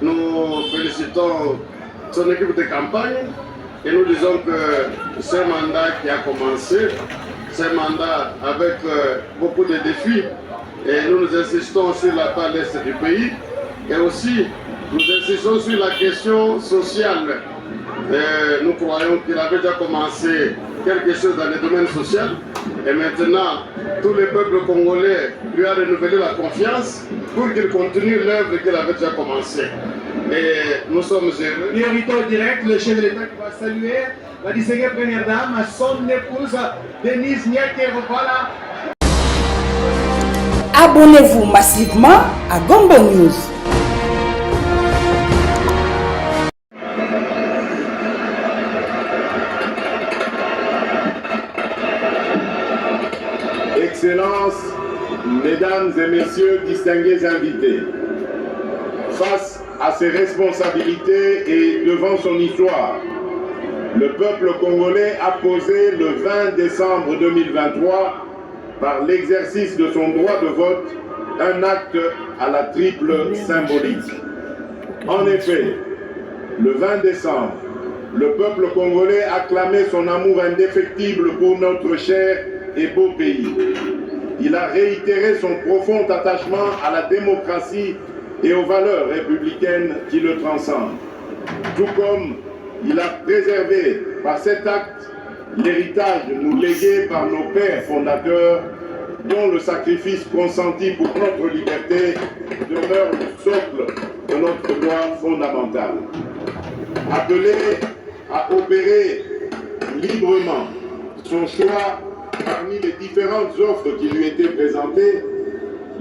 Nous félicitons son équipe de campagne et nous disons que ce mandat qui a commencé, ce mandat avec beaucoup de défis, et nous insistons sur la part est du pays et aussi nous insistons sur la question sociale. Nous croyons qu'il avait déjà commencé quelque chose dans le domaine social et maintenant tout le peuple congolais lui a renouvelé la confiance pour qu'il continue l'œuvre qu'il avait déjà commencé. Et nous sommes heureux. Priorité direct, le chef de l'État qui va saluer la distinguée première dame, son épouse Denise Nyakero. Voilà. Abonnez-vous massivement à Gombo News. Excellences, Mesdames et Messieurs, distingués invités, face à ses responsabilités et devant son histoire, le peuple congolais a posé le 20 décembre 2023, par l'exercice de son droit de vote, un acte à la triple symbolique. En effet, le 20 décembre, le peuple congolais a clamé son amour indéfectible pour notre cher et beau pays. Il a réitéré son profond attachement à la démocratie et aux valeurs républicaines qui le transcendent. Tout comme il a préservé par cet acte l'héritage nous légué par nos pères fondateurs, dont le sacrifice consenti pour notre liberté demeure le socle de notre droit fondamental. Appelé à opérer librement son choix parmi les différentes offres qui lui étaient présentées,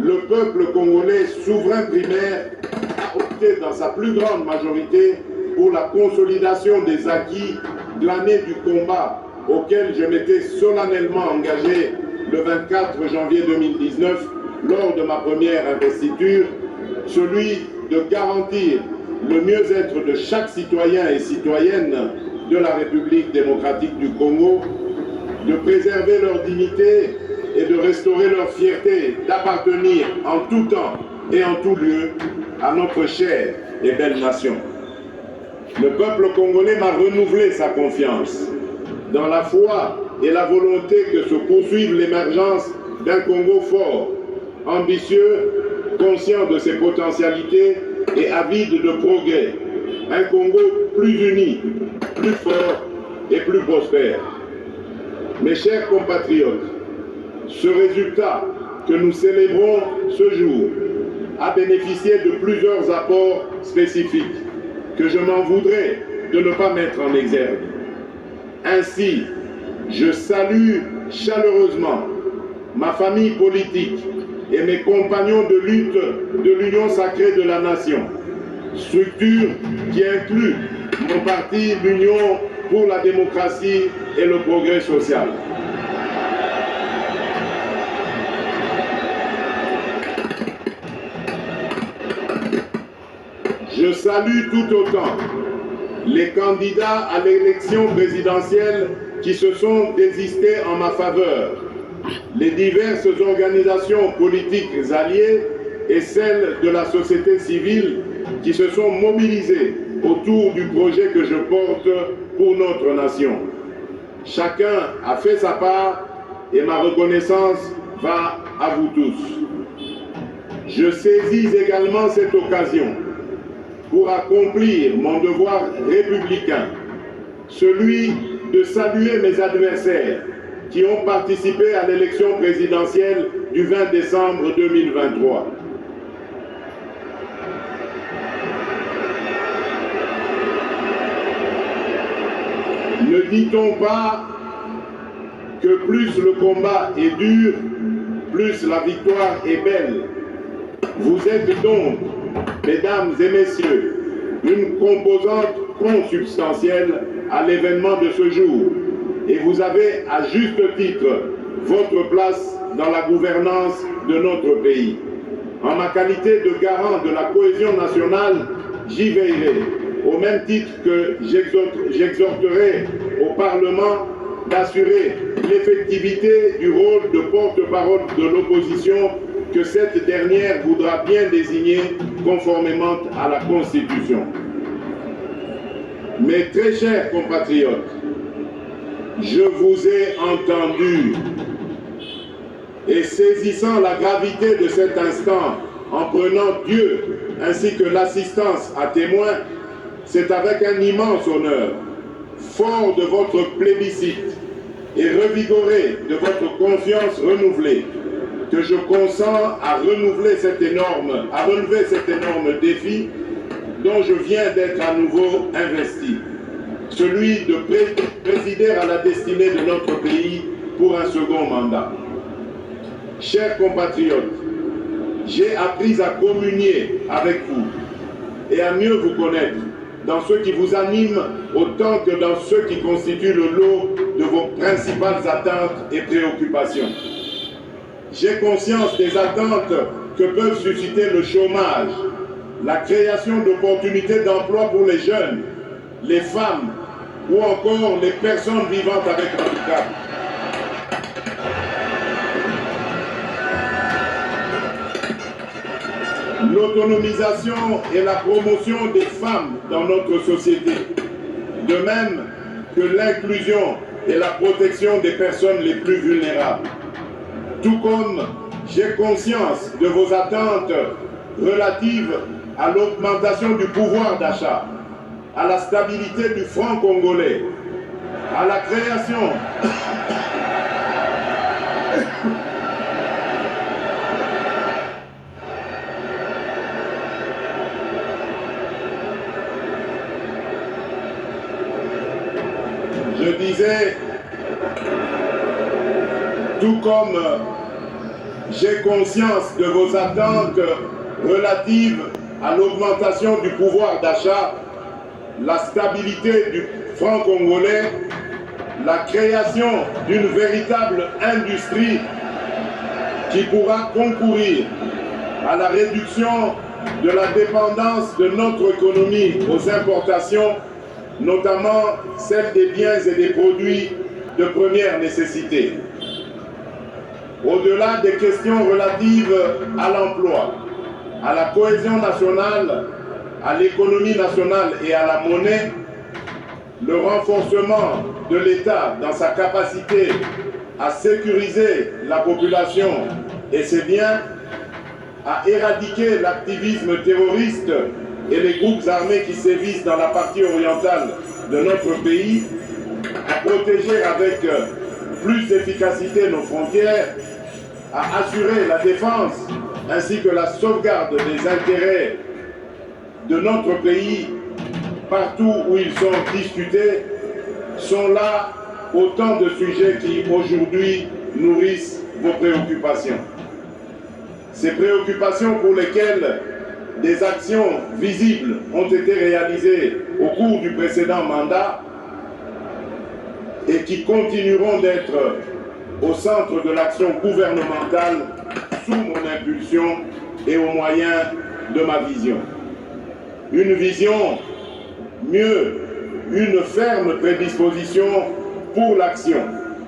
le peuple congolais souverain primaire a opté dans sa plus grande majorité pour la consolidation des acquis glanés du combat auquel je m'étais solennellement engagé le 24 janvier 2019 lors de ma première investiture, celui de garantir le mieux-être de chaque citoyen et citoyenne de la République démocratique du Congo, de préserver leur dignité et de restaurer leur fierté d'appartenir en tout temps et en tout lieu à notre chère et belle nation. Le peuple congolais m'a renouvelé sa confiance dans la foi et la volonté que se poursuive l'émergence d'un Congo fort, ambitieux, conscient de ses potentialités et avide de progrès. Un Congo plus uni, plus fort et plus prospère. Mes chers compatriotes, ce résultat que nous célébrons ce jour a bénéficié de plusieurs apports spécifiques que je m'en voudrais de ne pas mettre en exergue. Ainsi, je salue chaleureusement ma famille politique et mes compagnons de lutte de l'Union sacrée de la nation, structure qui inclut mon parti, l'Union pour la démocratie et le progrès social. Je salue tout autant les candidats à l'élection présidentielle qui se sont désistés en ma faveur, les diverses organisations politiques alliées et celles de la société civile qui se sont mobilisées autour du projet que je porte pour notre nation. Chacun a fait sa part et ma reconnaissance va à vous tous. Je saisis également cette occasion pour accomplir mon devoir républicain, celui de saluer mes adversaires qui ont participé à l'élection présidentielle du 20 décembre 2023. Ne dit-on pas que plus le combat est dur, plus la victoire est belle? Vous êtes donc, mesdames et messieurs, une composante consubstantielle à l'événement de ce jour. Et vous avez à juste titre votre place dans la gouvernance de notre pays. En ma qualité de garant de la cohésion nationale, j'y veillerai, au même titre que j'exhorterai au Parlement d'assurer l'effectivité du rôle de porte-parole de l'opposition que cette dernière voudra bien désigner conformément à la Constitution. Mes très chers compatriotes, je vous ai entendus et saisissant la gravité de cet instant, en prenant Dieu ainsi que l'assistance à témoin, c'est avec un immense honneur, fort de votre plébiscite et revigoré de votre confiance renouvelée, que je consens à relever cet énorme défi dont je viens d'être à nouveau investi, celui de présider à la destinée de notre pays pour un second mandat. Chers compatriotes, j'ai appris à communier avec vous et à mieux vous connaître dans ce qui vous anime autant que dans ce qui constitue le lot de vos principales attentes et préoccupations. J'ai conscience des attentes que peuvent susciter le chômage, la création d'opportunités d'emploi pour les jeunes, les femmes ou encore les personnes vivant avec handicap. L'autonomisation et la promotion des femmes dans notre société, de même que l'inclusion et la protection des personnes les plus vulnérables. Tout comme j'ai conscience de vos attentes relatives à l'augmentation du pouvoir d'achat, à la stabilité du franc congolais, à la création je disais, tout comme j'ai conscience de vos attentes relatives à l'augmentation du pouvoir d'achat, la stabilité du franc congolais, la création d'une véritable industrie qui pourra concourir à la réduction de la dépendance de notre économie aux importations, notamment celle des biens et des produits de première nécessité. Au-delà des questions relatives à l'emploi, à la cohésion nationale, à l'économie nationale et à la monnaie, le renforcement de l'État dans sa capacité à sécuriser la population et ses biens, à éradiquer l'activisme terroriste et les groupes armés qui sévissent dans la partie orientale de notre pays, à protéger avec plus d'efficacité nos frontières, à assurer la défense ainsi que la sauvegarde des intérêts de notre pays partout où ils sont discutés, sont là autant de sujets qui aujourd'hui nourrissent vos préoccupations. Ces préoccupations pour lesquelles des actions visibles ont été réalisées au cours du précédent mandat et qui continueront d'être au centre de l'action gouvernementale sous mon impulsion et au moyen de ma vision. Une vision, mieux, une ferme prédisposition pour l'action,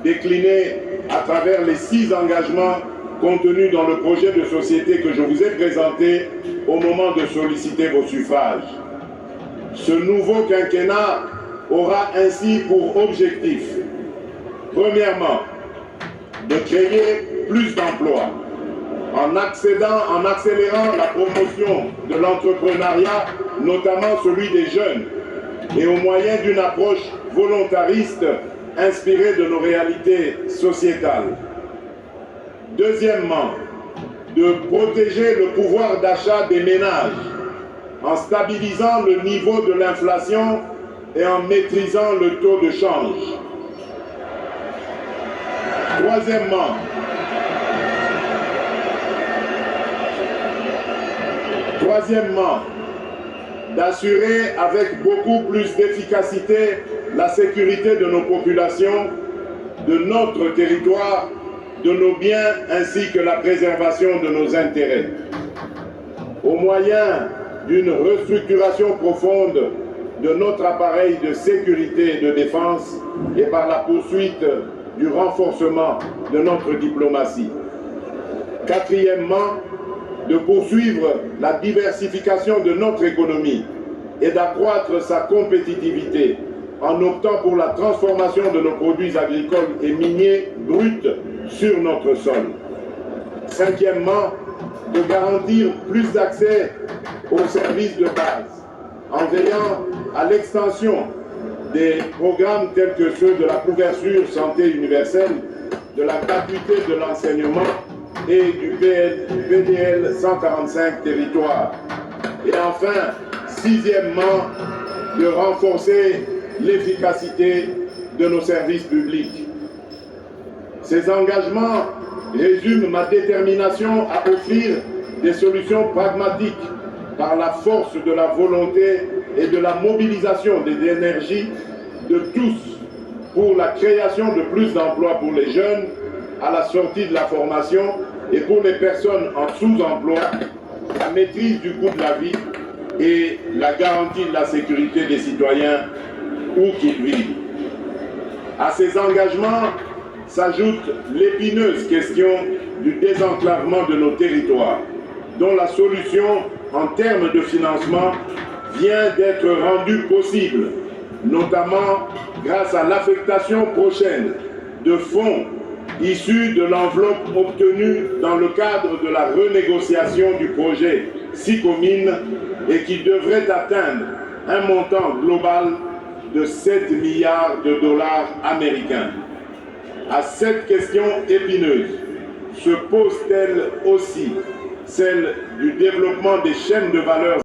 déclinée à travers les 6 engagements contenus dans le projet de société que je vous ai présenté au moment de solliciter vos suffrages. Ce nouveau quinquennat aura ainsi pour objectif, premièrement, de créer plus d'emplois, en accélérant la promotion de l'entrepreneuriat, notamment celui des jeunes, et au moyen d'une approche volontariste inspirée de nos réalités sociétales. Deuxièmement, de protéger le pouvoir d'achat des ménages en stabilisant le niveau de l'inflation et en maîtrisant le taux de change. Troisièmement, d'assurer avec beaucoup plus d'efficacité la sécurité de nos populations, de notre territoire, de nos biens ainsi que la préservation de nos intérêts. Au moyen d'une restructuration profonde de notre appareil de sécurité et de défense et par la poursuite du renforcement de notre diplomatie. Quatrièmement, de poursuivre la diversification de notre économie et d'accroître sa compétitivité en optant pour la transformation de nos produits agricoles et miniers bruts sur notre sol. Cinquièmement, de garantir plus d'accès aux services de base en veillant à l'extension des programmes tels que ceux de la couverture santé universelle, de la gratuité de l'enseignement et du PDL 145 territoires. Et enfin, sixièmement, de renforcer l'efficacité de nos services publics. Ces engagements résument ma détermination à offrir des solutions pragmatiques par la force de la volonté et de la mobilisation des énergies de tous pour la création de plus d'emplois pour les jeunes à la sortie de la formation et pour les personnes en sous-emploi, la maîtrise du coût de la vie et la garantie de la sécurité des citoyens où qu'ils vivent. À ces engagements s'ajoute l'épineuse question du désenclavement de nos territoires, dont la solution en termes de financement vient d'être rendue possible, notamment grâce à l'affectation prochaine de fonds issus de l'enveloppe obtenue dans le cadre de la renégociation du projet SICOMINE et qui devrait atteindre un montant global de 7 milliards de dollars américains. À cette question épineuse se pose-t-elle aussi celle du développement des chaînes de valeur